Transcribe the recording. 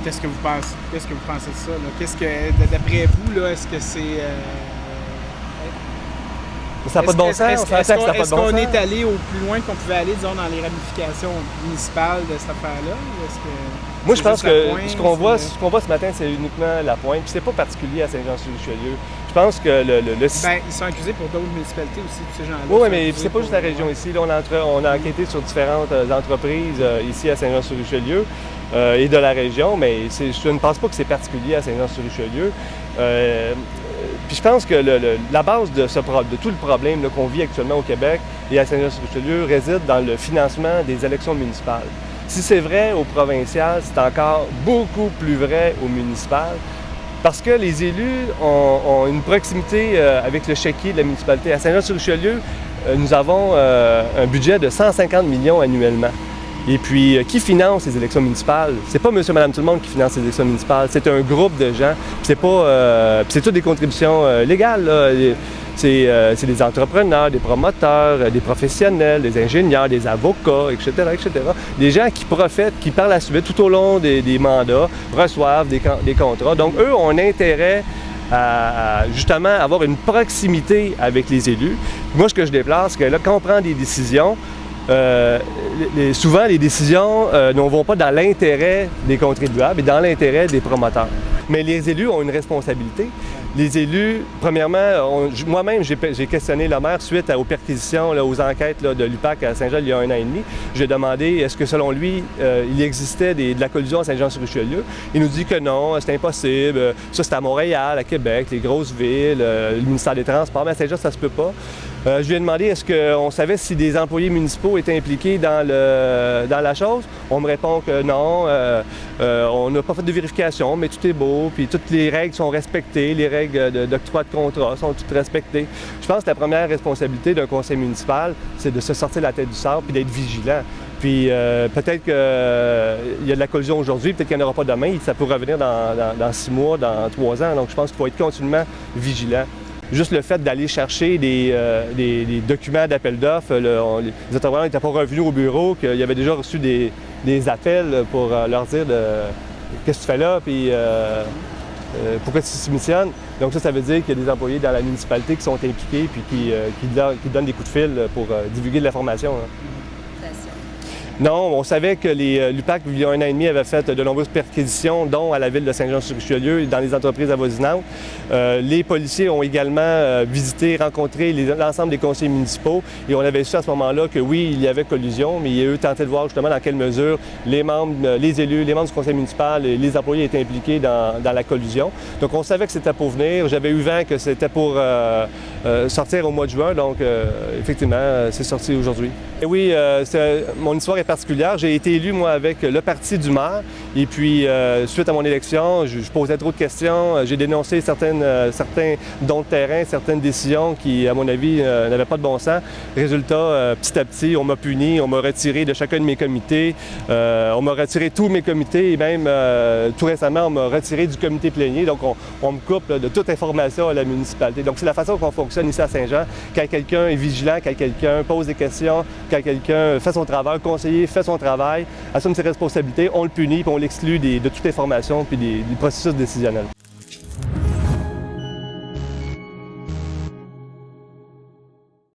Qu'est-ce que vous pensez? Qu'est-ce que vous pensez de ça? Là? Qu'est-ce que, d'après vous, là, est-ce que c'est... Ça n'a pas de bon sens, on s'entend que ça n'a pas de bon sens. Est-ce qu'on est allé au plus loin qu'on pouvait aller, disons, dans les ramifications municipales de cette affaire-là? Est-ce que moi, je pense que pointe, ce qu'on voit ce matin, c'est uniquement la pointe. Puis c'est pas particulier à Saint-Jean-sur-Richelieu. Je pense que Ben, ils sont accusés pour d'autres municipalités aussi, tous ces gens-là. Oui, mais c'est pas juste la région ici. Là, on a enquêté sur différentes entreprises ici à Saint-Jean-sur-Richelieu et de la région, mais je ne pense pas que c'est particulier à Saint-Jean-sur-Richelieu. Puis je pense que la base de tout le problème qu'on vit actuellement au Québec et à Saint-Jean-sur-Richelieu réside dans le financement des élections municipales. Si c'est vrai au provincial, c'est encore beaucoup plus vrai au municipal, parce que les élus ont une proximité avec le chéquier de la municipalité. À Saint-Jean-sur-Richelieu, nous avons un budget de 150 millions annuellement. Et puis, qui finance les élections municipales? C'est pas monsieur, madame, tout le monde qui finance les élections municipales. C'est un groupe de gens. C'est toutes des contributions légales, là. C'est des entrepreneurs, des promoteurs, des professionnels, des ingénieurs, des avocats, etc., etc. Des gens qui profitent, qui par la suite, tout au long des mandats, reçoivent des contrats. Donc, eux ont un intérêt à justement avoir une proximité avec les élus. Moi, ce que je déplore, c'est que là, quand on prend des décisions, souvent, les décisions ne vont pas dans l'intérêt des contribuables, mais dans l'intérêt des promoteurs. Mais les élus ont une responsabilité. Les élus, premièrement, moi-même, j'ai questionné le maire suite aux perquisitions, là, aux enquêtes là, de l'UPAC à Saint-Jean il y a 1 an et demi. J'ai demandé est-ce que, selon lui, il existait de la collusion à Saint-Jean-sur-Richelieu. Il nous dit que non, c'est impossible. Ça, c'est à Montréal, à Québec, les grosses villes, le ministère des Transports. Mais à Saint-Jean, ça se peut pas. Je lui ai demandé est-ce qu'on savait si des employés municipaux étaient impliqués dans la chose. On me répond que non, on n'a pas fait de vérification, mais tout est beau, puis toutes les règles sont respectées, les règles d'octroi de contrat sont toutes respectées. Je pense que la première responsabilité d'un conseil municipal, c'est de se sortir la tête du sable puis d'être vigilant. Puis peut-être qu'il y a de la collusion aujourd'hui, peut-être qu'il n'y en aura pas demain, ça peut revenir dans 6 mois, dans 3 ans. Donc je pense qu'il faut être continuellement vigilant. Juste le fait d'aller chercher des documents d'appel d'offres, les intervenants n'étaient pas revenus au bureau, qu'ils avaient déjà reçu des appels pour leur dire qu'est-ce que tu fais là, puis pourquoi tu soumissionnes. Donc ça veut dire qu'il y a des employés dans la municipalité qui sont impliqués puis qui donnent des coups de fil pour divulguer de l'information. Non, on savait que l'UPAC, il y a 1 an et demi, avait fait de nombreuses perquisitions, dont à la ville de Saint-Jean-sur-Richelieu et dans les entreprises avoisinantes. Les policiers ont également visité, rencontré l'ensemble des conseillers municipaux et on avait su à ce moment-là que oui, il y avait collusion, mais eux tentaient de voir justement dans quelle mesure les élus, les membres du conseil municipal et les employés étaient impliqués dans la collusion. Donc on savait que c'était pour venir. J'avais eu vent que c'était pour sortir au mois de juin, donc effectivement, c'est sorti aujourd'hui. Et oui, mon histoire est particulière. J'ai été élu, moi, avec le parti du maire. Et puis, suite à mon élection, je posais trop de questions. J'ai dénoncé certains dons de terrain, certaines décisions qui, à mon avis, n'avaient pas de bon sens. Résultat, petit à petit, on m'a puni, on m'a retiré de chacun de mes comités. On m'a retiré tous mes comités et même, tout récemment, on m'a retiré du comité plénier. Donc, on me coupe là, de toute information à la municipalité. Donc, c'est la façon qu'on fonctionne ici à Saint-Jean. Quand quelqu'un est vigilant, quand quelqu'un pose des questions, quand quelqu'un fait son travail, le conseiller fait son travail, assume ses responsabilités, on le punit puis on l'exclut de toute information puis des processus décisionnels.